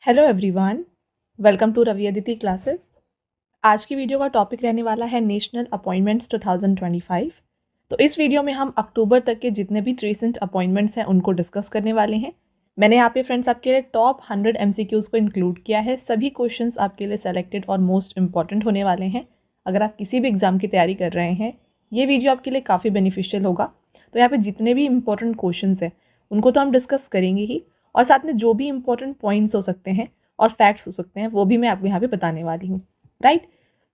Hello everyone, welcome to Ravi Aditi classes. आज की video का टॉपिक रहने वाला है नेशनल अपॉइंटमेंट्स 2025। तो इस वीडियो में हम अक्टूबर तक के जितने भी रिसेंट अपॉइंटमेंट्स हैं उनको डिस्कस करने वाले हैं। मैंने यहाँ पे फ्रेंड्स आपके लिए टॉप 100 MCQs को इंक्लूड किया है। सभी क्वेश्चंस आपके लिए सेलेक्टेड और मोस्ट इंपॉर्टेंट होने वाले हैं। अगर आप किसी भी एग्जाम की तैयारी कर रहे हैं, ये वीडियो आपके लिए काफ़ी बेनिफिशियल होगा। तो यहाँ पे जितने भी इंपॉर्टेंट क्वेश्चंस हैं उनको तो हम डिस्कस करेंगे ही, और साथ में जो भी इंपॉर्टेंट पॉइंट्स हो सकते हैं और फैक्ट्स हो सकते हैं वो भी मैं आपको यहाँ पे बताने वाली हूँ। राइट,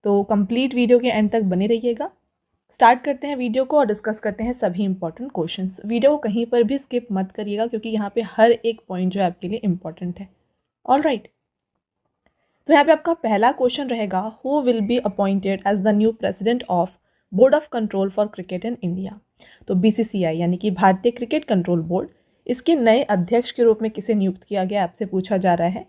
तो कंप्लीट वीडियो के एंड तक बने रहिएगा। स्टार्ट करते हैं वीडियो को और डिस्कस करते हैं सभी इंपॉर्टेंट क्वेश्चंस। वीडियो को कहीं पर भी स्किप मत करिएगा क्योंकि यहाँ पे हर एक पॉइंट जो है आपके लिए इंपॉर्टेंट है। ऑल राइट, तो यहाँ पे आपका पहला क्वेश्चन रहेगा, who will be appointed as the new president of board of control for cricket in India. तो BCCI यानी कि भारतीय क्रिकेट कंट्रोल बोर्ड, इसके नए अध्यक्ष के रूप में किसे नियुक्त किया गया आपसे पूछा जा रहा है।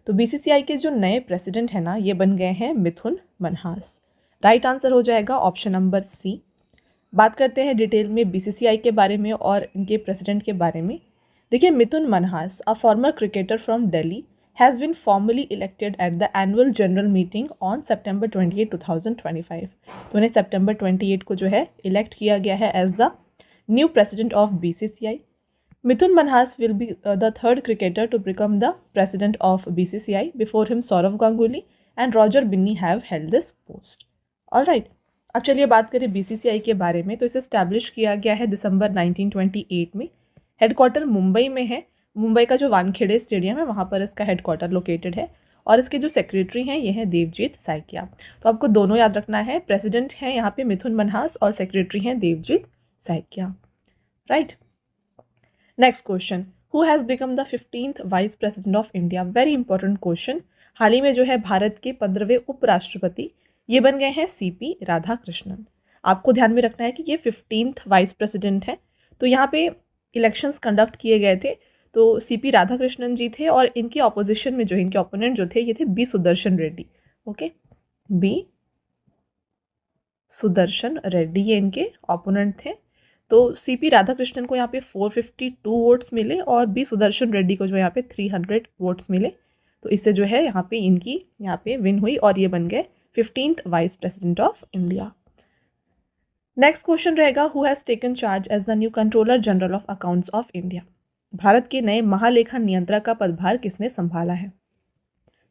तो BCCI के जो नए प्रेसिडेंट हैं ना, ये बन गए हैं मिथुन मनहास। राइट आंसर हो जाएगा ऑप्शन नंबर सी। बात करते हैं डिटेल में BCCI के बारे में और इनके प्रेसिडेंट के बारे में। देखिए, Mithun Manhas, a former cricketer from Delhi, has been formally elected at the annual general meeting on September 28, 2025। तो उन्हें September 28 को जो है इलेक्ट किया गया है as the new president of BCCI। Mithun Manhas will be the third cricketer to become the president of BCCI। Before him Sourav Ganguly and Roger Binny have held this post. Alright, अब चलिए बात करें BCCI के बारे में। तो इसे स्टैब्लिश किया गया है दिसंबर 1928 में। हेडक्वार्टर मुंबई में है। मुंबई का जो वानखेड़े स्टेडियम है वहाँ पर इसका हेडक्वार्टर लोकेटेड है। और इसके जो सेक्रेटरी हैं ये हैं देवजीत साइकिया। तो आपको दोनों याद रखना है, प्रेसिडेंट हैं यहाँ पे मिथुन मनहास और सेक्रेटरी हैं Devajit Saikia. Right, next question, who has become the 15th vice president of India. Very important question. हाल ही में जो है भारत के 15वें उपराष्ट्रपति ये बन गए हैं CP राधाकृष्णन। आपको ध्यान में रखना है कि ये 15th वाइस प्रेसिडेंट है। तो यहाँ पे इलेक्शंस कंडक्ट किए गए थे, तो CP राधाकृष्णन जी थे और इनके ऑपोजिशन में जो इनके ओपोनेंट जो थे ये थे B Sudarshan Reddy. Okay, B Sudarshan Reddy ये इनके ओपोनेंट थे। तो CP राधाकृष्णन को यहाँ पे 452 वोट्स मिले और B सुदर्शन रेड्डी को जो यहाँ पे 300 वोट्स मिले। तो इससे जो है यहाँ पे इनकी यहाँ पे विन हुई और ये बन गए 15th vice president of India. Next question रहेगा, who has taken charge as the new controller general of accounts of India. Bharat के नए महालेखा नियंत्रक का पदभार किसने संभाला है।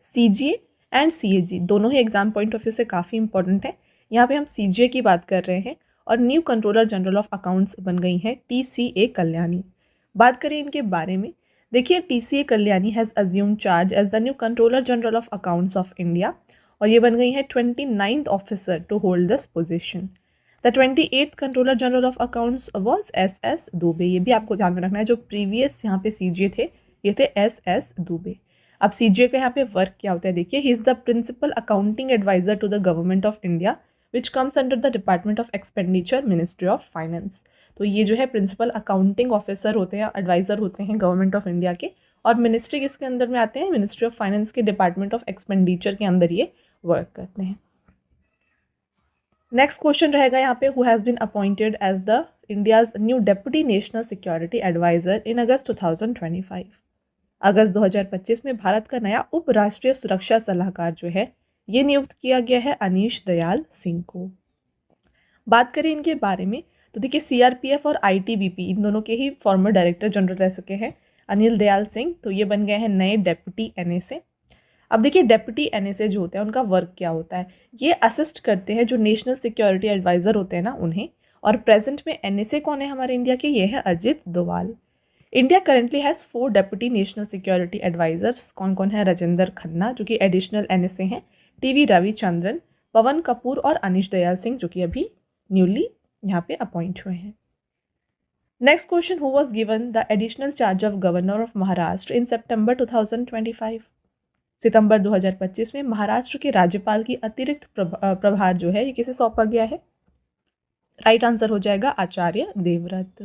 CGA एंड CAG दोनों ही एग्जाम पॉइंट ऑफ व्यू से काफ़ी इंपॉर्टेंट है। यहाँ पे हम CGA की बात कर रहे हैं और new controller general of accounts बन गई हैं TCA कल्याणी। बात करें इनके बारे में, देखिए TCA Kalyani has assumed charge as the new controller general of accounts of India और ये बन गई है 29th officer to hold this position. The 28th controller general of accounts was SS Dubey. ये भी आपको ध्यान में रखना है, जो प्रीवियस यहाँ पे CGA थे ये थे SS दुबे। अब CGA का यहाँ पे वर्क क्या होता है, देखिए, he is the principal accounting adviser to the government of India which comes under the department of expenditure ministry of finance. तो ये जो है प्रिंसिपल अकाउंटिंग ऑफिसर होते हैं, एडवाइजर होते हैं गवर्नमेंट ऑफ इंडिया के। और मिनिस्ट्री किसके अंदर में आते हैं, मिनिस्ट्री ऑफ फाइनेंस के डिपार्टमेंट ऑफ एक्सपेंडिचर के अंदर ये वर्क करते हैं। नेक्स्ट क्वेश्चन रहेगा यहाँ पे, who has been appointed as the India's new deputy national security adviser in August 2025। अगस्त 2025 में भारत का नया उप राष्ट्रीय सुरक्षा सलाहकार जो है ये नियुक्त किया गया है अनीश दयाल सिंह को। बात करें इनके बारे में तो देखिए, CRPF और ITBP इन दोनों के ही फॉर्मर डायरेक्टर जनरल रह चुके हैं अनिल दयाल सिंह। तो ये बन गए हैं नए डेप्यूटी NSA। अब देखिए, डेप्यूटी NSA जो होते हैं उनका वर्क क्या होता है, ये असिस्ट करते हैं जो नेशनल सिक्योरिटी एडवाइज़र होते हैं ना उन्हें। और प्रेजेंट में NSA कौन है हमारे इंडिया के, ये है Ajit Doval. India currently has 4 deputy national security advisers. कौन कौन है, राजेंद्र खन्ना जो कि एडिशनल NSA हैं, TV रविचंद्रन, पवन कपूर और अनीश दयाल सिंह जो कि अभी न्यूली यहाँ पे अपॉइंट हुए हैं। Next question, who was given the additional charge of governor of Maharashtra in September 2025। सितंबर 2025 में महाराष्ट्र के राज्यपाल की अतिरिक्त प्रभार जो है ये किसे सौंपा गया है। राइट आंसर हो जाएगा Acharya Devvrat.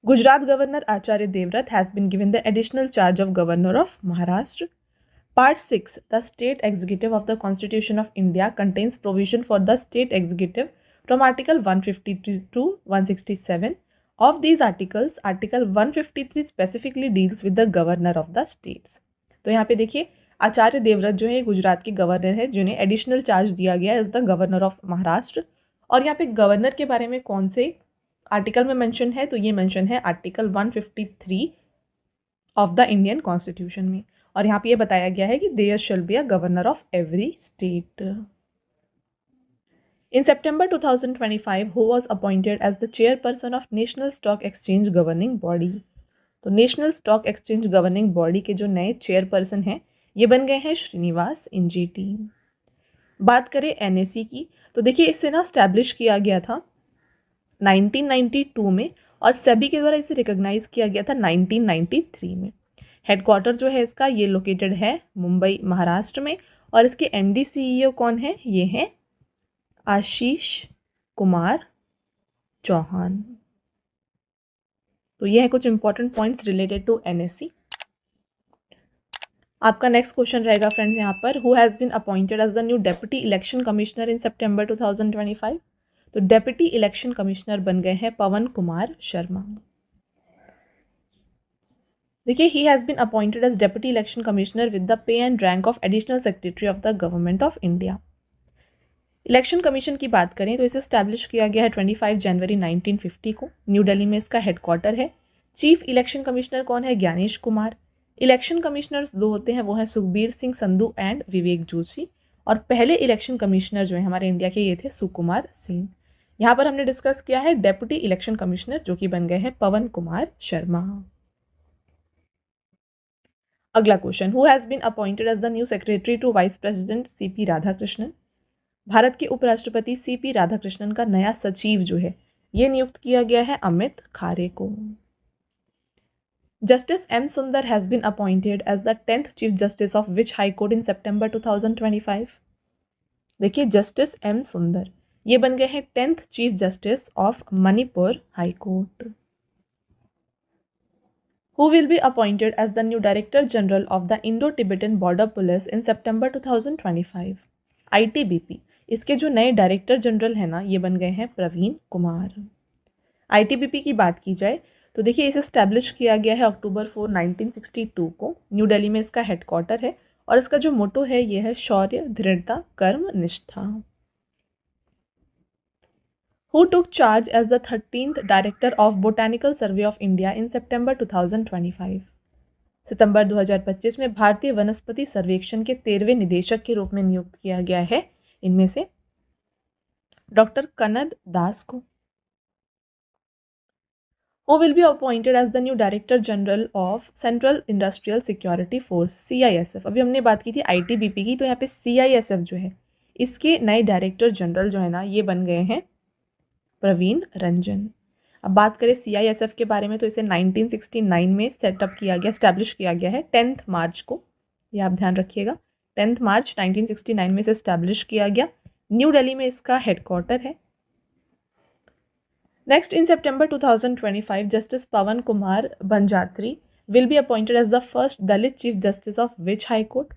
Gujarat governor Acharya Devvrat has been given the additional charge of governor of Maharashtra. Part 6, the state executive of the Constitution of India contains provision for the state executive from Article 152 to 167 of these articles article 153 specifically deals with the governor of the states. तो यहाँ पे देखिए आचार्य देवव्रत जो है गुजरात के governor है जिन्हें additional charge दिया गया as the governor of Maharashtra. और यहाँ पे गवर्नर के बारे में कौन से आर्टिकल में मेंशन है, तो ये मेंशन है article 153 of the Indian constitution में। और यहाँ पे ये बताया गया है कि there shall be a governor of every state. In September 2025, who was appointed as the chairperson of National Stock Exchange Governing Body? तो national stock exchange governing body के जो नए चेयरपर्सन हैं ये बन गए हैं श्रीनिवास इंजेटी। बात करें एनएसी की, तो देखिए इसे ना स्टैब्लिश किया गया था 1992 में और सेबी के द्वारा इसे रिकॉग्नाइज किया गया था 1993 में। हेडक्वार्टर जो है इसका ये लोकेटेड है मुंबई महाराष्ट्र में और इसके एमडी सीईओ कौन है, ये हैं आशीष कुमार चौहान। तो ये है कुछ important points related to NSC. आपका नेक्स्ट क्वेश्चन रहेगा फ्रेंड्स यहाँ पर, who has been appointed as the new deputy election commissioner in September 2025। तो डेप्यूटी इलेक्शन कमिश्नर बन गए हैं पवन कुमार शर्मा। देखिए he has been appointed as deputy election commissioner with the pay and rank of additional secretary of the government of India. Election commission की बात करें तो इसे स्टैब्लिश किया गया है 25 जनवरी 1950 को। न्यू दिल्ली में इसका हेडक्वार्टर है। चीफ इलेक्शन कमिश्नर कौन है, ज्ञानेश कुमार। इलेक्शन कमिश्नर्स दो होते हैं, वो हैं सुखबीर सिंह संधू एंड विवेक जोशी। और पहले इलेक्शन कमिश्नर जो है हमारे इंडिया के ये थे सुकुमार सिंह। यहाँ पर हमने डिस्कस किया है डेप्यूटी इलेक्शन कमिश्नर जो कि बन गए हैं पवन कुमार शर्मा। अगला question, who has been appointed as the new secretary to vice president CP Radhakrishnan. Bharat के उपराष्ट्रपति सीपी राधाकृष्णन का नया सचिव जो है ये नियुक्त किया गया है अमित खारे को। Justice M Sundar has been appointed as the 10th chief justice of which high court in September 2025। देखिए जस्टिस एम सुंदर ये बन गए हैं 10th chief justice of Manipur high court. Who will be appointed as the new director general of the Indo Tibetan border police in September 2025। ITBP इसके जो नए director general हैं ना ये बन गए हैं प्रवीण कुमार। आईटीबीपी की बात की जाए तो देखिए इसे स्टैब्लिश किया गया है अक्टूबर 4, 1962 को। न्यू दिल्ली में इसका हेडक्वार्टर है और इसका जो मोटो है ये है शौर्य, दृढ़ता, कर्म, निष्ठा। Who took charge as the 13th director of botanical survey of India in September 2025। सितंबर 2025 में भारतीय वनस्पति सर्वेक्षण के 13वें निदेशक के रूप में नियुक्त किया गया है इनमें से डॉक्टर कनद दास को। Who will be appointed as the new director general of central industrial security force CISF. अभी हमने बात की थी आईटीबीपी की, तो यहाँ पे सीआईएसएफ जो है इसके नए डायरेक्टर जनरल जो है ना ये बन गए हैं प्रवीण रंजन। अब बात करें सीआईएसएफ के बारे में तो इसे 1969 में सेटअप किया गया, स्टैब्लिश किया गया है 10 मार्च को। ये आप ध्यान रखिएगा 10 मार्च 1969 में इसे स्टैब्लिश किया गया। न्यू दिल्ली में इसका हेडक्वार्टर है। Next in September 2025 justice Pawan Kumar Banjatri will be appointed as the first Dalit chief justice of which high court.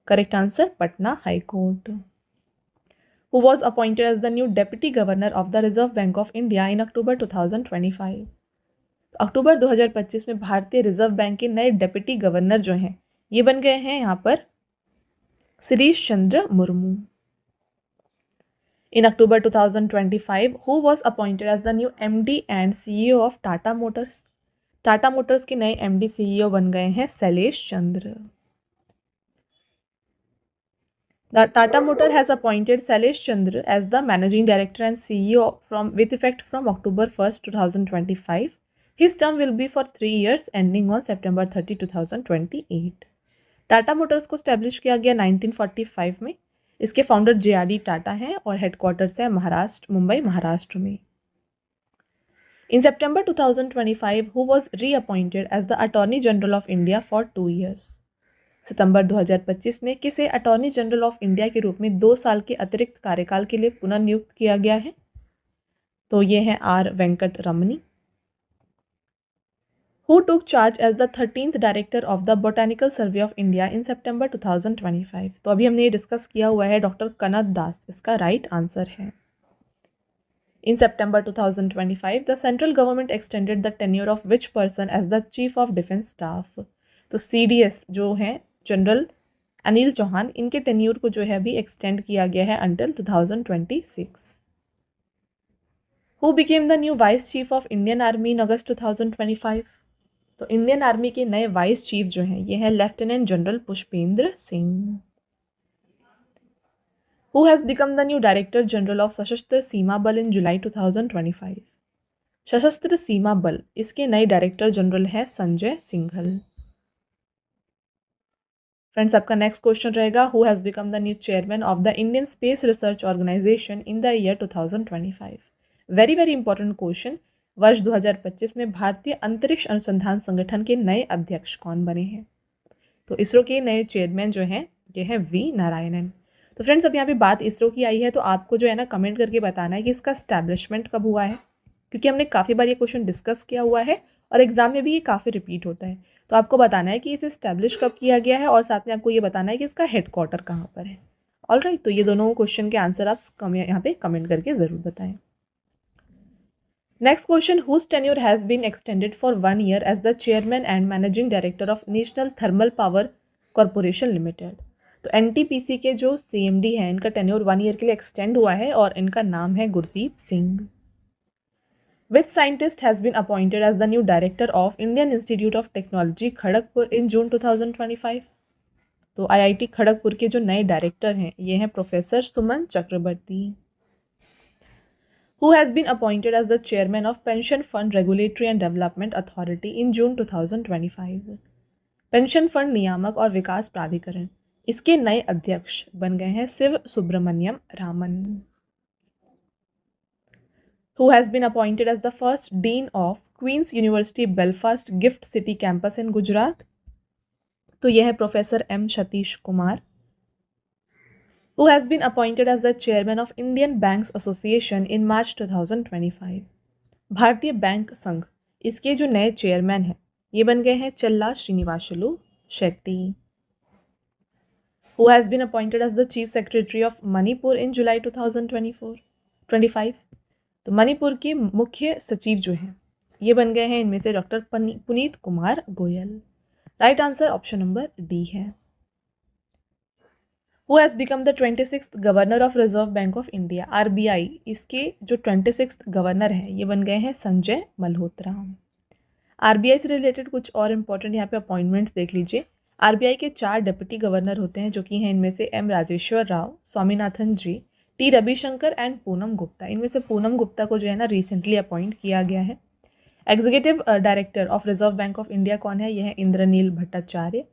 Correct answer Patna high court. Who was appointed as the new Deputy Governor of the Reserve Bank of India in October 2025। अक्टूबर 2025 में भारतीय reserve bank के नए deputy governor जो हैं ये बन गए हैं यहाँ पर Shirish Chandra Murmu. In October 2025, who was appointed as the new MD and CEO of Tata Motors। Tata Motors के नए MD CEO बन गए हैं शैलेश चंद्र। The Tata Motor has appointed Shailesh Chandra as the Managing Director and CEO with effect from October 1st, 2025. His term will be for 3 years ending on September 30, 2028. Tata Motors को establish किया गया 1945 में। इसके founder JRD Tata हैं और headquarters है मुंबई महाराष्ट्र में। In September 2025, who was reappointed as the Attorney General of India for 2 years। सितंबर 2025 में किसे अटॉर्नी जनरल ऑफ इंडिया के रूप में 2 साल के अतिरिक्त कार्यकाल के लिए पुनः नियुक्त किया गया है, तो ये हैं R Venkat Ramani. Who took charge as the 13th director of the botanical survey of India in September 2025। तो अभी हमने ये डिस्कस किया हुआ है डॉक्टर कनद दास, इसका राइट आंसर है। In September 2025, the central government extended the tenure of which person as the Chief of Defence Staff? तो CDS जो हैं जनरल अनिल चौहान, इनके टेन्यूर को जो है अभी एक्सटेंड किया गया है until 2026. Who became the new Vice Chief of Indian Army in August 2025? तो इंडियन आर्मी के नए वाइस चीफ जो हैं ये है lieutenant general Pushpendra Singh. Who has become the new Director General of सशस्त्र सीमा बल in July 2025? सशस्त्र सीमा बल, इसके नए डायरेक्टर जनरल है संजय सिंघल. फ्रेंड्स, आपका नेक्स्ट क्वेश्चन रहेगा, Who has become the new chairman of the Indian Space Research Organization in the year 2025? Very very important question. वर्ष 2025 में भारतीय अंतरिक्ष अनुसंधान संगठन के नए अध्यक्ष कौन बने हैं? तो इसरो के नए चेयरमैन जो हैं ये हैं वी नारायणन. तो फ्रेंड्स, अब यहाँ पे बात इसरो की आई है तो आपको जो है ना कमेंट करके बताना है कि इसका एस्टैब्लिशमेंट कब हुआ है, क्योंकि हमने काफ़ी बार ये क्वेश्चन डिस्कस किया हुआ है और एग्जाम में भी ये काफ़ी रिपीट होता है. तो आपको बताना है कि इसे एस्टैब्लिश कब किया गया है और साथ में आपको ये बताना है कि इसका हेडक्वार्टर कहाँ पर है. ऑलराइट, तो ये दोनों क्वेश्चन के आंसर आप यहाँ पे कमेंट करके ज़रूर बताएं. Next question, whose tenure has been extended for 1 year as the chairman and managing director of National Thermal Power Corporation Limited? तो NTPC के जो CMD हैं इनका टेन्योर 1 ईयर के लिए एक्सटेंड हुआ है और इनका नाम है Gurdeep Singh. Which scientist has been appointed as the new director of Indian Institute of Technology Kharagpur in June 2025? तो IIT खड़गपुर के जो नए डायरेक्टर हैं ये हैं professor Suman Chakraborty. Who has been appointed as the chairman of Pension Fund Regulatory and Development Authority in June 2025? Pension fund नियामक और विकास प्राधिकरण, इसके नए अध्यक्ष बन गए हैं Shiv Subramaniam Raman. Who has been appointed as the first dean of Queen's University Belfast Gift City campus in Gujarat? तो यह है professor M Satish Kumar. Who has been appointed as the chairman of Indian Banks Association in March 2025? भारतीय bank संघ, इसके जो नए chairman हैं ये बन गए हैं चल्ला Srinivasulu Shetty. Who has been appointed as the chief secretary of Manipur in July 2025? तो मणिपुर के मुख्य सचिव जो हैं ये बन गए हैं इनमें से doctor Puneet Kumar Goyal. Right answer option number D है. Who has become the 26th governor of reserve bank of India? RBI, इसके जो 26th गवर्नर हैं ये बन गए हैं संजय मल्होत्रा. RBI से रिलेटेड कुछ और इम्पोर्टेंट यहाँ पे अपॉइंटमेंट्स देख लीजिए. RBI के 4 डिप्टी गवर्नर होते हैं जो कि हैं इनमें से M Rajeshwar Rao, Swaminathan ji, T Ravishankar and Poonam Gupta. इनमें से पूनम गुप्ता को जो है ना रिसेंटली अपॉइंट किया गया है. Executive director of reserve bank of India कौन है? यह है Indranil Bhattacharya.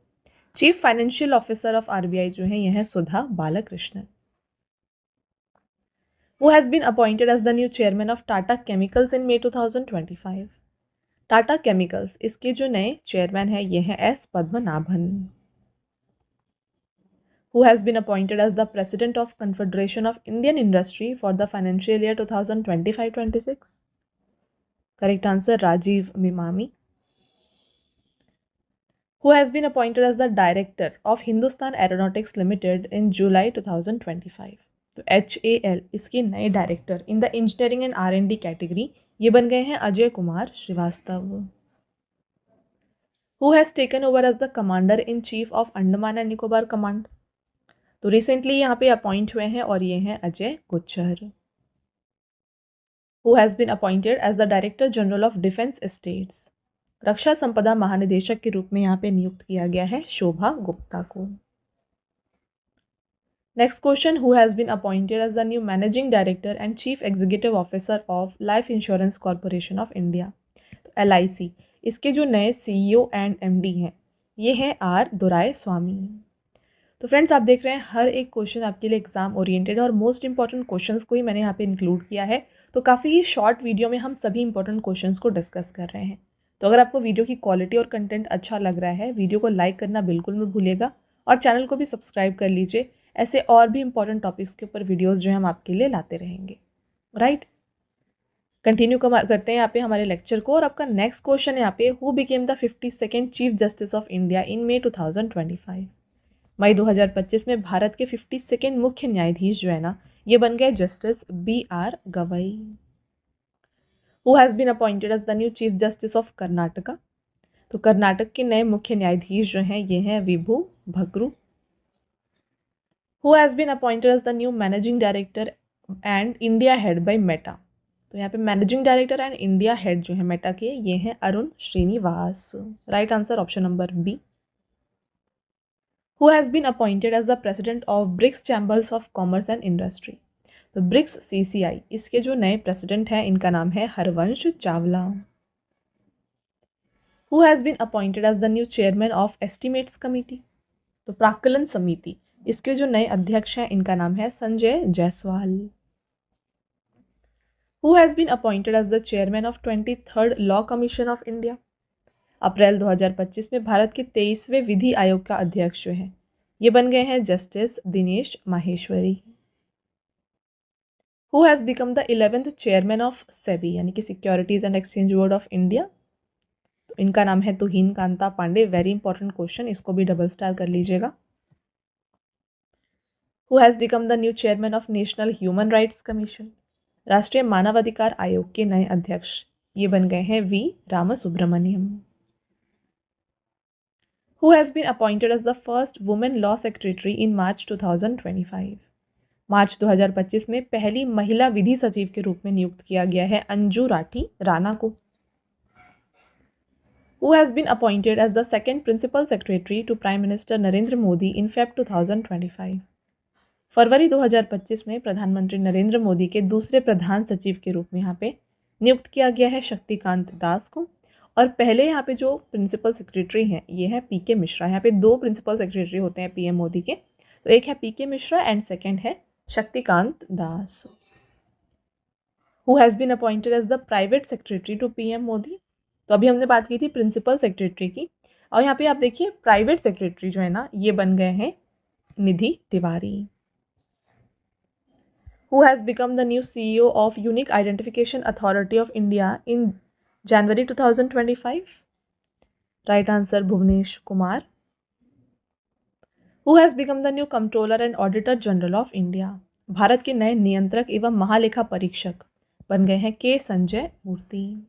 Chief financial officer of RBI जो है यह है Sudha Balakrishnan. Who has been appointed as the new chairman of Tata Chemicals in May 2025? Tata chemicals, इसके जो नए चेयरमैन हैं ये हैं S Padmanabhan. Who has been appointed as the president of Confederation of Indian Industry for the financial year 2025-26? Correct answer Rajiv Memani. Who has been appointed as the director of Hindustan Aeronautics Limited in July 2025? तो HAL, इसके नए director in the engineering and R&D category ये बन गए हैं Ajay Kumar Srivastava. Who has taken over as the commander in chief of Andaman and Nicobar command? तो recently यहाँ पे अपॉइंट हुए हैं और ये हैं Ajay गुच्छर. Who has been appointed as the Director General of Defence Estates? रक्षा संपदा महानिदेशक के रूप में यहाँ पे नियुक्त किया गया है शोभा गुप्ता को. Next question, who has been appointed as the new managing director and chief executive officer of life insurance corporation of India? तो LIC, इसके जो नए CEO एंड MD हैं ये हैं R दुराय स्वामी. तो फ्रेंड्स, आप देख रहे हैं हर एक क्वेश्चन आपके लिए एग्जाम ओरिएंटेड और मोस्ट इंपॉर्टेंट क्वेश्चंस को ही मैंने यहाँ पे इंक्लूड किया है. तो काफ़ी ही शॉर्ट वीडियो में हम सभी इंपॉर्टेंट क्वेश्चंस को डिस्कस कर रहे हैं. तो अगर आपको वीडियो की क्वालिटी और कंटेंट अच्छा लग रहा है, वीडियो को लाइक करना बिल्कुल मत भूलिएगा और चैनल को भी सब्सक्राइब कर लीजिए. ऐसे और भी इंपॉर्टेंट टॉपिक्स के ऊपर वीडियोस जो है हम आपके लिए लाते रहेंगे. राइट, कंटिन्यू करते हैं यहाँ पे हमारे लेक्चर को. और आपका नेक्स्ट क्वेश्चन है यहाँ पे, who became the 52nd chief justice of India in May 2025? मई 2025 में भारत के 52nd मुख्य न्यायाधीश जो है ना ये बन गए justice BR Gavai. Who has been appointed as the new chief justice of Karnataka. तो कर्नाटक के नए मुख्य न्यायाधीश जो हैं ये हैं Vibhu Bhagru. Who has been appointed as the new managing director and India head by Meta. तो यहाँ पे managing director and India head जो है मेटा के ये हैं Arun Srinivas. Right answer option number B. Who has been appointed as the president of BRICS chambers of commerce and industry. तो BRICS CCI इसके जो नए प्रेसिडेंट हैं इनका नाम है Harvansh Chawla. Who has been appointed as the new chairman of estimates committee. तो प्राक्कलन समिति इसके जो नए अध्यक्ष हैं इनका नाम है Sanjay Jaiswal. Who has been appointed as the chairman of 23rd law commission of India. April 2025 में भारत के 23वें विधि आयोग का अध्यक्ष जो है ये बन गए हैं justice Dinesh Maheshwari. Who has become the 11th chairman of SEBI यानी कि securities and exchange board of India. तो इनका नाम है Tuhin Kanta Pandey. Very important question, इसको भी डबल स्टार कर लीजिएगा। Who has become the new chairman of national human rights commission. राष्ट्रीय मानवाधिकार आयोग के नए अध्यक्ष ये बन गए हैं V Ramasubramanian. Who has been appointed as the first women law secretary in March 2025। March 2025 में पहली महिला विधि सचिव के रूप में नियुक्त किया गया है अंजू राठी राणा को। Who has been appointed as the second principal secretary to Prime Minister Narendra Modi in Feb 2025। फरवरी 2025 में प्रधानमंत्री नरेंद्र मोदी के दूसरे प्रधान सचिव के रूप में यहाँ पे नियुक्त किया गया है शक्तिकांत दास को। और पहले यहाँ पे जो प्रिंसिपल सेक्रेटरी हैं ये है PK मिश्रा। यहाँ पे दो प्रिंसिपल सेक्रेटरी होते हैं PM मोदी के, तो एक है PK मिश्रा एंड सेकेंड है Shaktikanta Das. Who has been appointed as the private secretary to PM Modi. तो अभी हमने बात की थी प्रिंसिपल सेक्रेटरी की, और यहाँ पे आप देखिए प्राइवेट सेक्रेटरी जो है ना ये बन गए हैं Nidhi Tiwari. Who has become the new CEO of unique identification authority of India in January 2025। Right answer Bhuvnesh Kumar. Who has become the new controller and auditor general of India. Bharat के नए नियंत्रक एवं महालेखा परीक्षक बन गए हैं K Sanjay Murthy.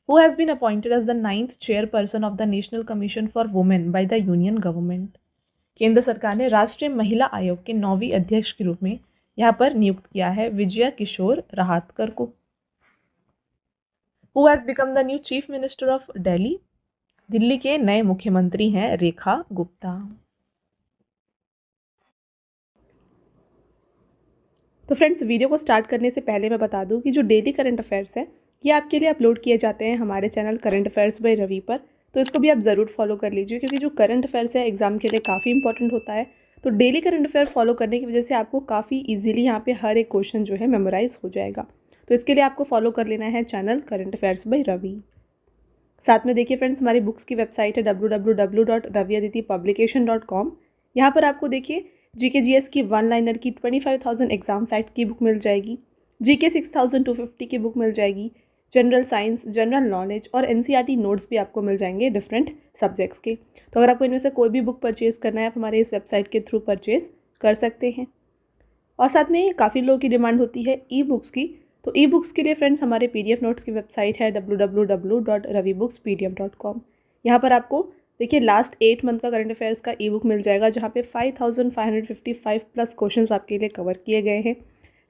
Who has been appointed as the 9th chairperson of the National Commission for Women by the Union Government। केंद्र सरकार ने राष्ट्रीय महिला आयोग के 9वीं अध्यक्ष के रूप में यहाँ पर नियुक्त किया है विजया किशोर रहातकर को। Who has become the new Chief Minister of Delhi। Delhi के नए मुख्यमंत्री हैं रेखा गुप्ता। तो फ्रेंड्स, वीडियो को स्टार्ट करने से पहले मैं बता दूं कि जो डेली करंट अफेयर्स है ये आपके लिए अपलोड किए जाते हैं हमारे channel current affairs by Ravi पर, तो इसको भी आप ज़रूर फॉलो कर लीजिए क्योंकि जो करंट अफेयर्स है एग्जाम के लिए काफ़ी इंपॉर्टेंट होता है। तो डेली करंट अफेयर फॉलो करने की वजह से आपको काफ़ी ईजिली यहाँ पे हर एक क्वेश्चन जो है मेमोराइज हो जाएगा। तो इसके लिए आपको फॉलो कर लेना है channel current affairs by Ravi. साथ में देखिए फ्रेंड्स, हमारी बुक्स की वेबसाइट है www.raviaditipublication.com। यहाँ पर आपको देखिए GK/GS की 1 लाइनर की 25,000 एग्जाम फैक्ट की बुक मिल जाएगी, GK 6,250 की बुक मिल जाएगी, जनरल साइंस, जनरल नॉलेज और NCERT नोट्स भी आपको मिल जाएंगे डिफरेंट सब्जेक्ट्स के। तो अगर आपको इनमें से कोई भी बुक परचेज़ करना है आप हमारे इस वेबसाइट के थ्रू परचेज़ कर सकते हैं। और साथ में काफ़ी लोगों की डिमांड होती है ई बुक्स की, तो ई बुक्स के लिए फ्रेंड्स हमारे PDF नोट्स की वेबसाइट है www.ravibooks.pdf.com। यहाँ पर आपको देखिए लास्ट 8 मंथ का करंट अफेयर्स का ई बुक मिल जाएगा जहाँ पे 5,555 प्लस क्वेश्चंस आपके लिए कवर किए गए हैं।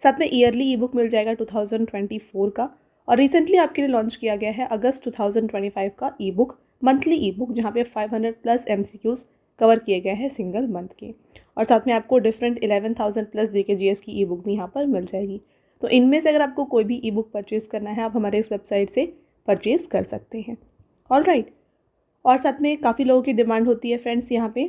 साथ में ईयरली ई बुक मिल जाएगा 2024 का, और रिसेंटली आपके लिए लॉन्च किया गया है अगस्त 2025 का ई बुक, मंथली ई बुक, जहाँ पे 500 प्लस MCQs कवर किए गए हैं सिंगल मंथ के। और साथ में आपको डिफरेंट 11,000 प्लस GK/GS की ई बुक भी यहाँ पर मिल जाएगी। तो इनमें से अगर आपको कोई भी ई बुक परचेज़ करना है आप हमारे इस वेबसाइट से परचेज़ कर सकते हैं। ऑलराइट, और साथ में काफ़ी लोगों की डिमांड होती है फ्रेंड्स यहाँ पे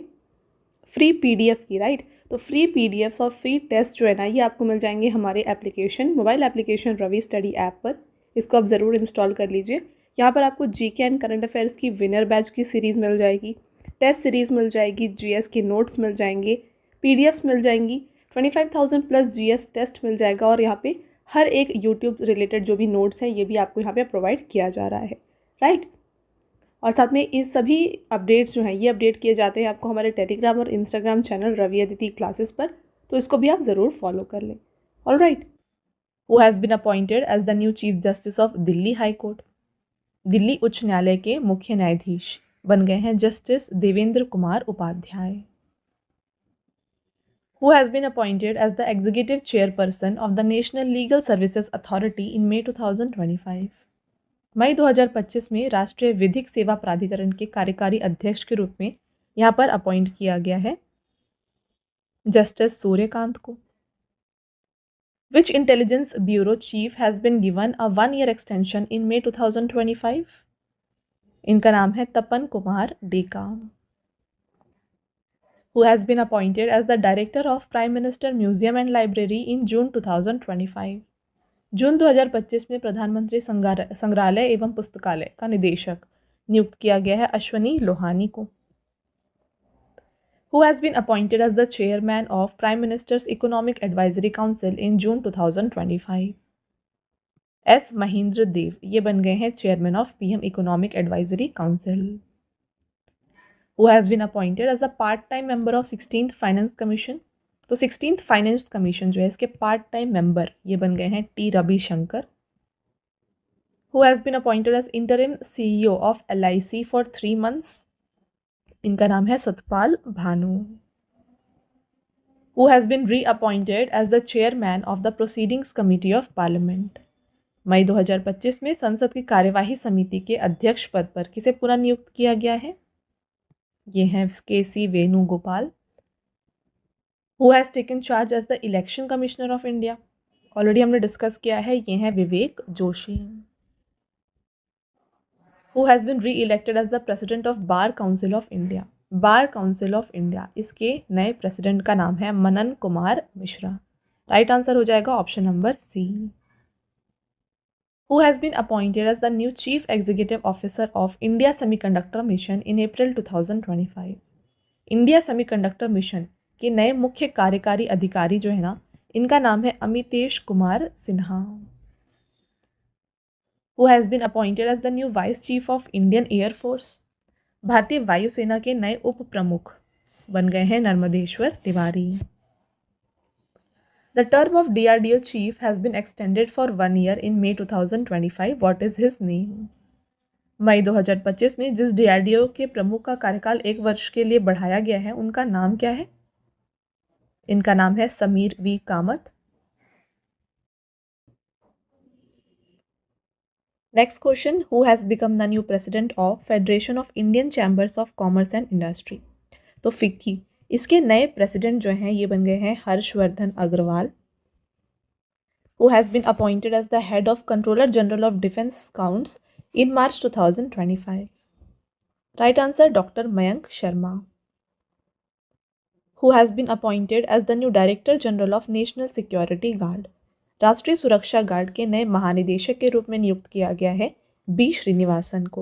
फ्री PDF की, राइट। तो फ्री PDFs और फ्री टेस्ट जो है ना ये आपको मिल जाएंगे हमारे application, mobile application Ravi study app पर। इसको आप ज़रूर इंस्टॉल कर लीजिए। यहाँ पर आपको GK एंड करंट अफेयर्स की विनर बैच की सीरीज़ मिल जाएगी, टेस्ट सीरीज़ मिल जाएगी, GS के नोट्स मिल जाएंगे, PDFs मिल जाएंगी, 25,000 प्लस GS टेस्ट मिल जाएगा, और यहाँ पे हर एक यूट्यूब रिलेटेड जो भी नोट्स हैं ये भी आपको यहाँ पे प्रोवाइड किया जा रहा है, राइट। और साथ में ये सभी अपडेट्स जो हैं ये अपडेट किए जाते हैं आपको हमारे टेलीग्राम और Instagram channel Ravi Aditi classes पर, तो इसको भी आप ज़रूर फॉलो कर लें। Alright, who has been appointed as the new chief justice of Delhi high court. Delhi उच्च न्यायालय के मुख्य न्यायाधीश बन गए हैं justice Devendra Kumar Upadhyay. Who has been appointed as the executive chairperson of the National Legal Services Authority in May 2025? मई 2025 में राष्ट्रीय विधिक सेवा प्राधिकरण के कार्यकारी अध्यक्ष के रूप में यहाँ पर अपॉइंट किया गया है जस्टिस सूर्यकांत को। Which intelligence bureau chief has been given a 1-year extension in May 2025? इनका नाम है तपन Kumar Deka. Who has been appointed as the Director of Prime Minister Museum and Library in June 2025? जून 2025 में प्रधानमंत्री संग्रहालय एवं पुस्तकालय का निदेशक नियुक्त किया गया है अश्वनी लोहानी को। Who has been appointed as the Chairman of Prime Minister's Economic Advisory Council in June 2025? S Mahendra Dev ये बन गए हैं chairman of PM economic advisory council. Who has been appointed as the part-time member of 16th Finance Commission? तो 16th Finance Commission जो है इसके part time member ये बन गए हैं T Ravishankar. Who has been appointed as interim CEO of LIC for 3 months? इनका नाम है Satpal Bhanu. Who has been reappointed as the chairman of the Proceedings Committee of Parliament? मई 2025 में संसद की कार्यवाही समिति के अध्यक्ष पद पर किसे पुनः नियुक्त किया गया है? ये हैं KC. Venugopal. Who has taken charge as the Election Commissioner of India? Already हमने डिस्कस किया है, ये हैं Vivek Joshi. Who has been re-elected as the President of Bar Council of India? Bar Council of India इसके नए प्रेसिडेंट का नाम है मनन कुमार मिश्रा। राइट आंसर हो जाएगा option number C. Who has been appointed as the new Chief Executive Officer of India Semiconductor Mission in April 2025? India semiconductor mission के नए मुख्य कार्यकारी अधिकारी जो है ना इनका नाम है Amitesh Kumar Sinha. Who has been appointed as the new Vice Chief of Indian Air Force? भारतीय वायुसेना के नए उप प्रमुख बन गए हैं Narmadeshwar Tiwari. The term of DRDO chief has been extended for 1 year in May 2025. What is his name? मई 2025 में जिस DRDO के प्रमुख का कार्यकाल 1 वर्ष के लिए बढ़ाया गया है उनका नाम क्या है? इनका नाम है Sameer V Kamath. Next question, who has become the new president of federation of Indian chambers of commerce and industry? तो फिक्की इसके नए प्रेसिडेंट जो हैं ये बन गए हैं Harshvardhan Agarwal. Who has been appointed as the head of Controller General of Defence Accounts in March 2025? Right answer, Dr. Mayank Sharma. Who has been appointed as the new Director General of National Security Guard? राष्ट्रीय सुरक्षा guard के नए महानिदेशक के रूप में नियुक्त किया गया है बी श्रीनिवासन को।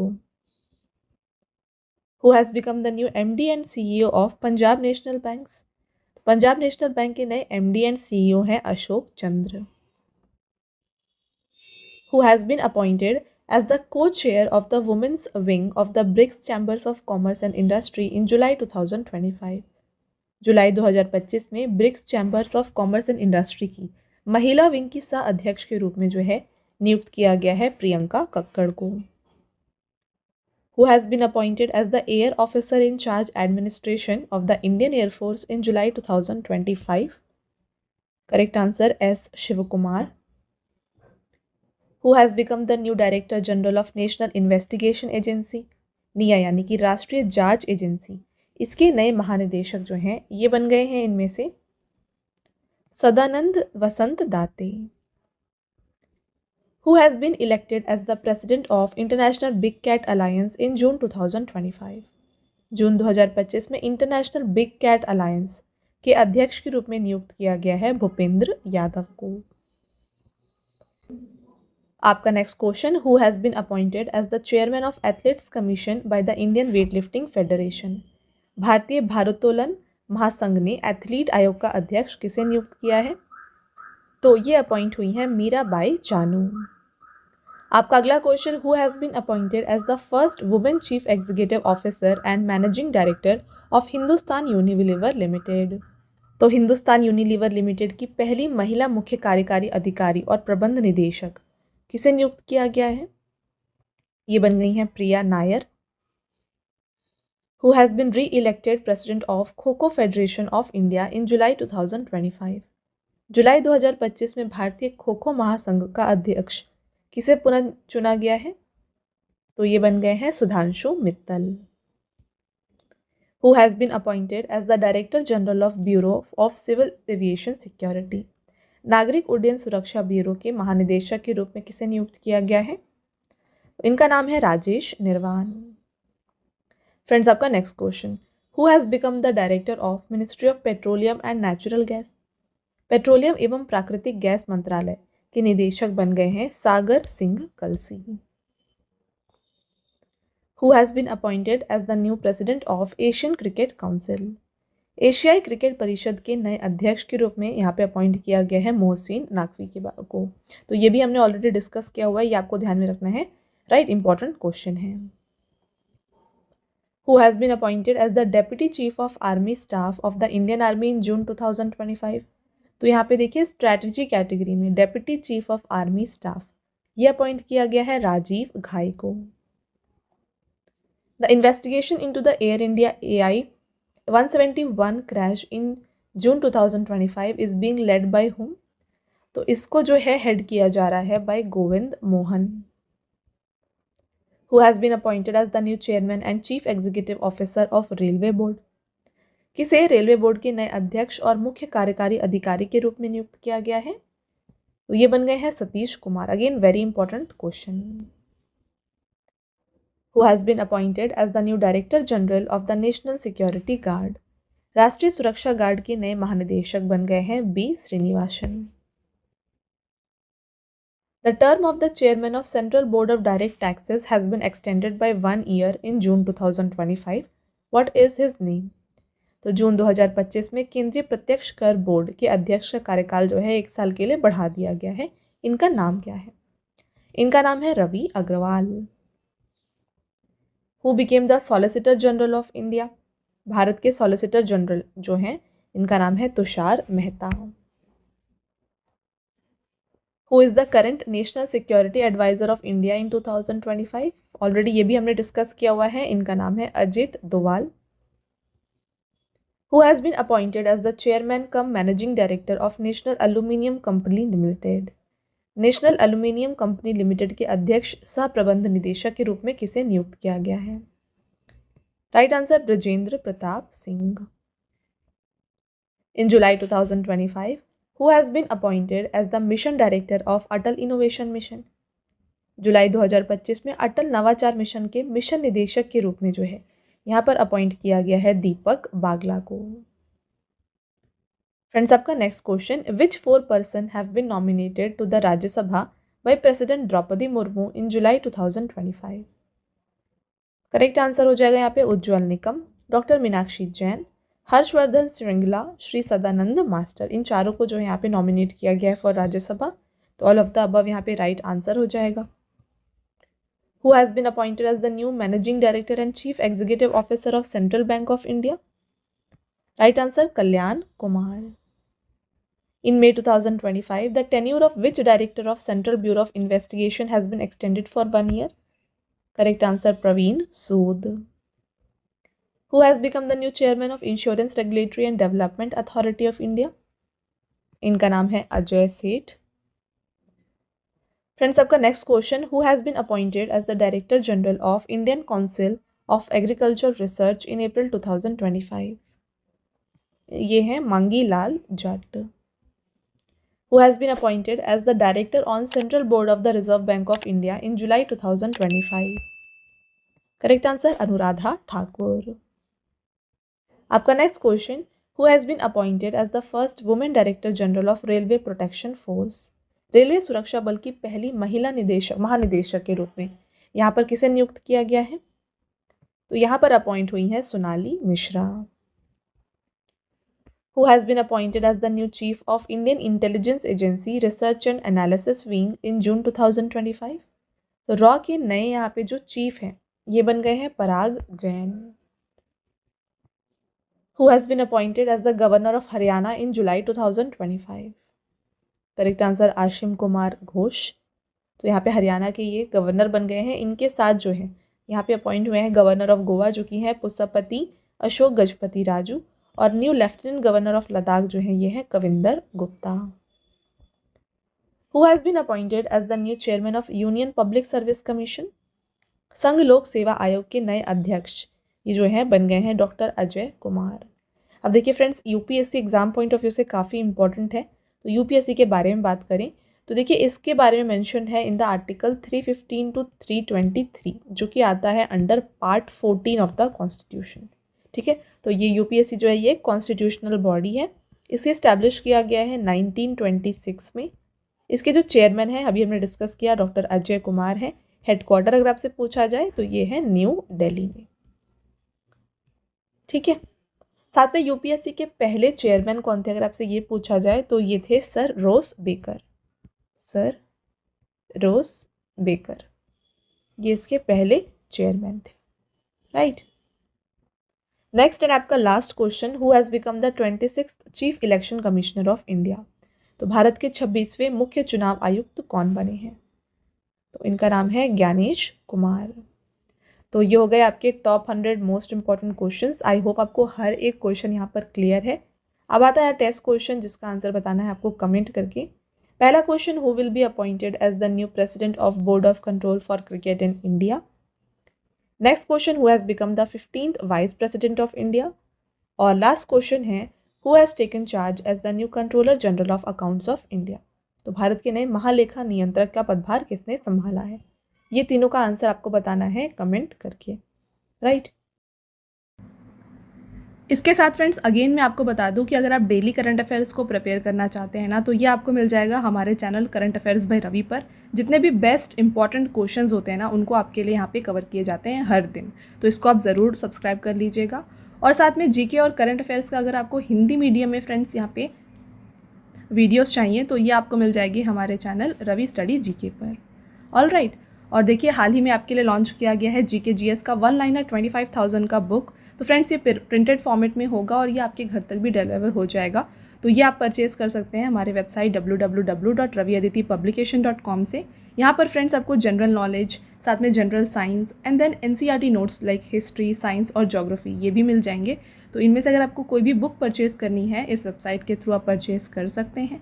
Who has become the new MD and CEO of Punjab National Banks? Punjab national bank के नए MD and CEO हैं अशोक चंद्र। Who has been appointed as the co-chair of the women's wing of the BRICS Chambers of Commerce and Industry in July 2025? जुलाई 2025 में BRICS chambers of commerce and industry की महिला wing की सह अध्यक्ष के रूप में जो है नियुक्त किया गया है प्रियंका कक्कड़ को। Who has been appointed as the Air Officer in Charge Administration of the Indian Air Force in July 2025? Correct answer, S. Shivakumar. Who has become the new Director General of National Investigation Agency? निया यानी कि राष्ट्रीय जांच agency, इसके नए महानिदेशक जो हैं ये बन गए हैं इनमें से सदानंद वसंत दाते। Who has been elected as the President of International Big Cat Alliance in June 2025? जून 2025 में इंटरनेशनल बिग कैट अलायंस के अध्यक्ष के रूप में नियुक्त किया गया है भूपेंद्र यादव को। आपका next question, who has been appointed as the chairman of athletes commission by the Indian weightlifting federation? भारतीय भारोत्तोलन महासंघ ने एथलीट आयोग का अध्यक्ष किसे नियुक्त किया है? तो ये अपॉइंट हुई हैं मीराबाई चानू। आपका अगला question, who has been appointed as the first women chief executive officer and managing director of Hindustan Unilever limited? तो हिंदुस्तान यूनिलीवर लिमिटेड की पहली महिला मुख्य कार्यकारी अधिकारी और प्रबंध निदेशक किसे नियुक्त किया गया है? ये बन गई हैं Priya Nair, who has been re-elected president of Kho-Kho federation of India in July 2025। जुलाई 2025 में भारतीय खो-खो महासंघ का अध्यक्ष किसे पुनः चुना गया है? तो ये बन गए हैं Sudhanshu Mittal, who has been appointed as the Director General of Bureau of Civil Aviation Security। नागरिक उड्डयन सुरक्षा ब्यूरो के महानिदेशक के रूप में किसे नियुक्त किया गया है? इनका नाम है राजेश निर्वाण। फ्रेंड्स, आपका next question, who has become the director of ministry of petroleum and natural gas. Petroleum एवं प्राकृतिक गैस मंत्रालय के निदेशक बन गए हैं सागर सिंह कलसी। Who has been appointed as the new president of Asian Cricket Council। एशियाई क्रिकेट परिषद के नए अध्यक्ष के रूप में यहाँ पे अपॉइंट किया गया है मोहसिन नाकवी को। तो ये भी हमने ऑलरेडी डिस्कस किया हुआ है, ये आपको ध्यान में रखना है, राइट, इंपॉर्टेंट क्वेश्चन है। Who has been appointed as the Deputy Chief of Army Staff of the Indian Army in June 2025। तो यहाँ पे देखिए स्ट्रैटेजी कैटेगरी में deputy chief of army staff ये अपॉइंट किया गया है राजीव घाई को। The investigation into the Air India AI-171 crash in June 2025 is being led by whom। तो इसको जो है हेड किया जा रहा है by Govind Mohan. Who has been appointed as the new chairman and chief executive officer of Railway Board। किसे railway board के नए अध्यक्ष और मुख्य कार्यकारी अधिकारी के रूप में नियुक्त किया गया है? तो ये बन गए हैं Satish Kumar. Again very important question. Who has been appointed as the new Director General of the National Security Guard। राष्ट्रीय सुरक्षा गार्ड के नए महानिदेशक बन गए हैं B Srinivasan. The term of the chairman of Central Board of Direct Taxes has been extended by 1 year in June 2025। What is his name। तो जून 2025 में केंद्रीय प्रत्यक्ष कर बोर्ड के अध्यक्ष का कार्यकाल जो है 1 साल के लिए बढ़ा दिया गया है। इनका नाम क्या है? इनका नाम है Ravi Agarwal. Who became the Solicitor General of India। Bharat के सॉलिसिटर जनरल जो हैं इनका नाम है Tushar Mehta. Who is the current National Security Advisor of India in 2025। Already ये भी हमने डिस्कस किया हुआ है, इनका नाम है Ajit Doval. Who has been appointed as the Chairman cum Managing Director of National Aluminium Company Limited। National aluminium company limited के अध्यक्ष सह प्रबंध निदेशक के रूप में किसे नियुक्त किया गया है? Right answer Brajendra Pratap Singh. In July 2025 who has been appointed as the mission director of Atal innovation mission. जुलाई 2025 में अटल नवाचार मिशन के मिशन निदेशक के रूप में जो है यहाँ पर अपॉइंट किया गया है दीपक बागला को। फ्रेंड्स, आपका next question, which 4 person have been nominated to the Rajya Sabha by president Droupadi Murmu in July 2025। Correct answer हो जाएगा यहाँ पे उज्ज्वल निकम, डॉक्टर मीनाक्षी जैन, हर्षवर्धन श्रृंगला, श्री सदानंद मास्टर। इन चारों को जो है यहाँ पे नॉमिनेट किया गया है फॉर राज्यसभा। तो ऑल ऑफ द अबव यहाँ पे राइट आंसर हो जाएगा। Who has been appointed as the new managing director and chief executive officer of central bank of India. Right answer Kalyan Kumar. In May 2025, the tenure of which director of Central Bureau of Investigation has been extended for 1 year? Correct answer Praveen Sood. Who has become the new chairman of Insurance Regulatory and Development Authority of India? इनका नाम है Ajay Seth. Friends, आपका next question, who has been appointed as the director general of Indian council of agriculture research in April 2025। ये हैं मांगी लाल जट। Who has been appointed as the Director on Central Board of the Reserve Bank of India in July 2025? Correct answer Anuradha Thakur. आपका next question, Who has been appointed as the first Women Director General of Railway Protection Force? Railway सुरक्षा बल की पहली महिला महानिदेशक के रूप में यहाँ पर किसे नियुक्त किया गया है? तो यहाँ पर अपॉइंट हुई है Sonali Mishra. Who has been appointed as the new chief of Indian Intelligence Agency Research and Analysis Wing in June 2025? तो रॉ के नए यहाँ पे जो चीफ हैं ये बन गए हैं Parag Jain. Who has been appointed as the governor of Haryana in July 2025? Correct answer Ashim Kumar Ghosh. तो यहाँ पे हरियाणा के ये गवर्नर बन गए हैं। इनके साथ जो है यहाँ पे अपॉइंट हुए हैं गवर्नर ऑफ गोवा जो कि हैं पुष्पति अशोक गजपति राजू, और new lieutenant governor of Ladakh जो है ये है Kavinder Gupta. Who has been appointed as the new chairman of union public service commission? संघ लोक सेवा आयोग के नए अध्यक्ष ये जो है बन गए हैं डॉक्टर अजय कुमार। अब देखिए friends, UPSC exam point of view से काफ़ी इंपॉर्टेंट है। तो यूपीएससी के बारे में बात करें तो देखिए इसके बारे में मेंशन है इन द आर्टिकल 315 टू 323 जो कि आता है under part 14 of the constitution. ठीक है, तो ये यूपीएससी जो है ये कॉन्स्टिट्यूशनल बॉडी है। इसे इस्टेब्लिश किया गया है 1926 में। इसके जो चेयरमैन हैं अभी हमने डिस्कस किया डॉक्टर अजय कुमार है। हेडक्वार्टर अगर आपसे पूछा जाए तो ये है न्यू दिल्ली में। ठीक है, साथ में यूपीएससी के पहले चेयरमैन कौन थे अगर आपसे ये पूछा जाए तो ये थे सर रोस बेकर। सर रोस बेकर ये इसके पहले चेयरमैन थे। राइट, नेक्स्ट एंड आपका last question, who has become the 26th chief election commissioner of India? तो भारत के 26वें मुख्य चुनाव आयुक्त कौन बने हैं? तो इनका नाम है ज्ञानेश कुमार। तो ये हो गए आपके top 100 most important questions. I hope आपको हर एक क्वेश्चन यहाँ पर क्लियर है। अब आता है टेस्ट क्वेश्चन जिसका आंसर बताना है आपको कमेंट करके। पहला question, who will be appointed as the new president of board of control for cricket in India? Next question, who has become the 15th vice president of India? और last question है, who has taken charge as the new controller general of accounts of India? तो भारत के नए महालेखा नियंत्रक का पदभार किसने संभाला है? ये तीनों का आंसर आपको बताना है कमेंट करके। राइट, इसके साथ फ्रेंड्स अगेन मैं आपको बता दूं कि अगर आप डेली करंट अफेयर्स को प्रिपेयर करना चाहते हैं ना तो ये आपको मिल जाएगा हमारे channel current affairs by Ravi पर। जितने भी बेस्ट इंपॉर्टेंट क्वेश्चंस होते हैं ना उनको आपके लिए यहाँ पे कवर किए जाते हैं हर दिन। तो इसको आप ज़रूर सब्सक्राइब कर लीजिएगा। और साथ में जीके और करंट अफेयर्स का अगर आपको हिंदी मीडियम में फ्रेंड्स यहाँ पे वीडियोज़ चाहिए तो ये आपको मिल जाएगी हमारे चैनल रवि स्टडी जीके पर। ऑल राइट, और देखिए हाल ही में आपके लिए लॉन्च किया गया है जीके जीएस का 1 लाइनर 25,000 का बुक। तो फ्रेंड्स ये प्रिंटेड फॉर्मेट में होगा और ये आपके घर तक भी डिलीवर हो जाएगा। तो ये आप परचेज़ कर सकते हैं हमारे वेबसाइट www.raviaditipublication.com से। यहाँ पर फ्रेंड्स आपको जनरल नॉलेज, साथ में general science and then NCERT notes like history, science और ज्योग्राफी ये भी मिल जाएंगे। तो इनमें से अगर आपको कोई भी बुक परचेज़ करनी है इस वेबसाइट के थ्रू आप परचेज़ कर सकते हैं।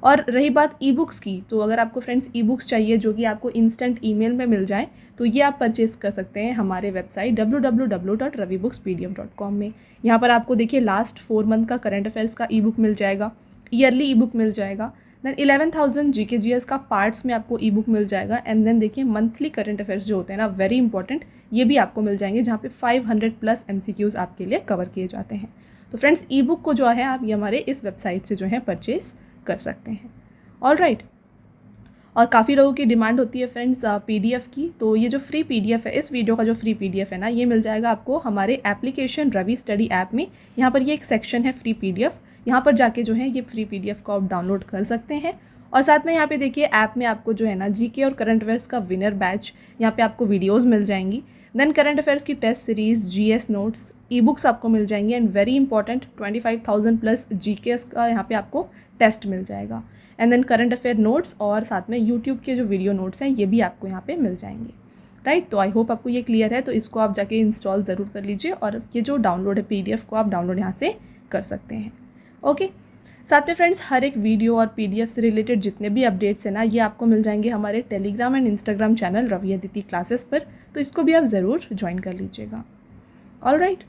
और रही बात ई बुक्स की, तो अगर आपको फ्रेंड्स ई बुक्स चाहिए जो कि आपको इंस्टेंट ईमेल में मिल जाए तो ये आप परचेज़ कर सकते हैं हमारे वेबसाइट www.ravibooks.pdf.com में। यहाँ पर आपको देखिए लास्ट 4 मंथ का करंट अफेयर्स का ई बुक मिल जाएगा, ईयरली ई बुक मिल जाएगा, देन 11,000 जीके जीएस का पार्ट्स में आपको ई बुक मिल जाएगा, एंड देन देखिए मंथली करंट अफेयर्स जो होते हैं ना वेरी इंपॉर्टेंट ये भी आपको मिल जाएंगे जहाँ पे 500+ MCQs आपके लिए कवर किए जाते हैं। तो फ्रेंड्स ई बुक को जो है आप ये हमारे इस वेबसाइट से जो है परचेज़ कर सकते हैं। ऑल राइट, और काफ़ी लोगों की डिमांड होती है फ्रेंड्स पीडीएफ की। तो ये जो फ्री पीडीएफ है, इस वीडियो का जो फ्री पीडीएफ है ना ये मिल जाएगा आपको हमारे एप्लीकेशन रवि स्टडी ऐप में। यहाँ पर ये एक सेक्शन है फ्री पीडीएफ, यहाँ पर जाके जो है ये फ्री पीडीएफ को आप डाउनलोड कर सकते हैं। और साथ में यहाँ पे देखिए ऐप में आपको जो है ना जीके और करंट अफेयर्स का विनर बैच, यहाँ पे आपको वीडियोज़ मिल जाएंगी, देन करंट अफेयर्स की test series, GS notes, e books आपको मिल जाएंगी, एंड वेरी इंपॉर्टेंट 25,000+ जीकेएस का यहाँ पे आपको टेस्ट मिल जाएगा, and then current affair notes और साथ में यूट्यूब के जो वीडियो नोट्स हैं ये भी आपको यहाँ पे मिल जाएंगे। राइट, तो आई होप आपको ये क्लियर है। तो इसको आप जाके इंस्टॉल ज़रूर कर लीजिए और ये जो डाउनलोड है पीडीएफ को आप डाउनलोड यहाँ से कर सकते हैं। ओके, साथ में फ्रेंड्स हर एक वीडियो और पीडीएफ से रिलेटेड जितने भी अपडेट्स हैं ना ये आपको मिल जाएंगे हमारे Telegram and Instagram channel Ravi Aditi classes पर। तो इसको भी आप ज़रूर ज्वाइन कर लीजिएगा। ऑल राइट,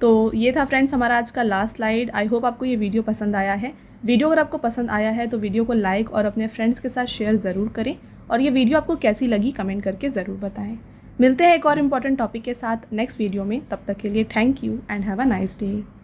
तो ये था फ्रेंड्स हमारा आज का लास्ट स्लाइड। आई होप आपको ये वीडियो पसंद आया है। वीडियो अगर आपको पसंद आया है तो वीडियो को लाइक और अपने फ्रेंड्स के साथ शेयर ज़रूर करें, और ये वीडियो आपको कैसी लगी कमेंट करके ज़रूर बताएं। मिलते हैं एक और इम्पॉर्टेंट टॉपिक के साथ नेक्स्ट वीडियो में, तब तक के लिए thank you and have a nice day.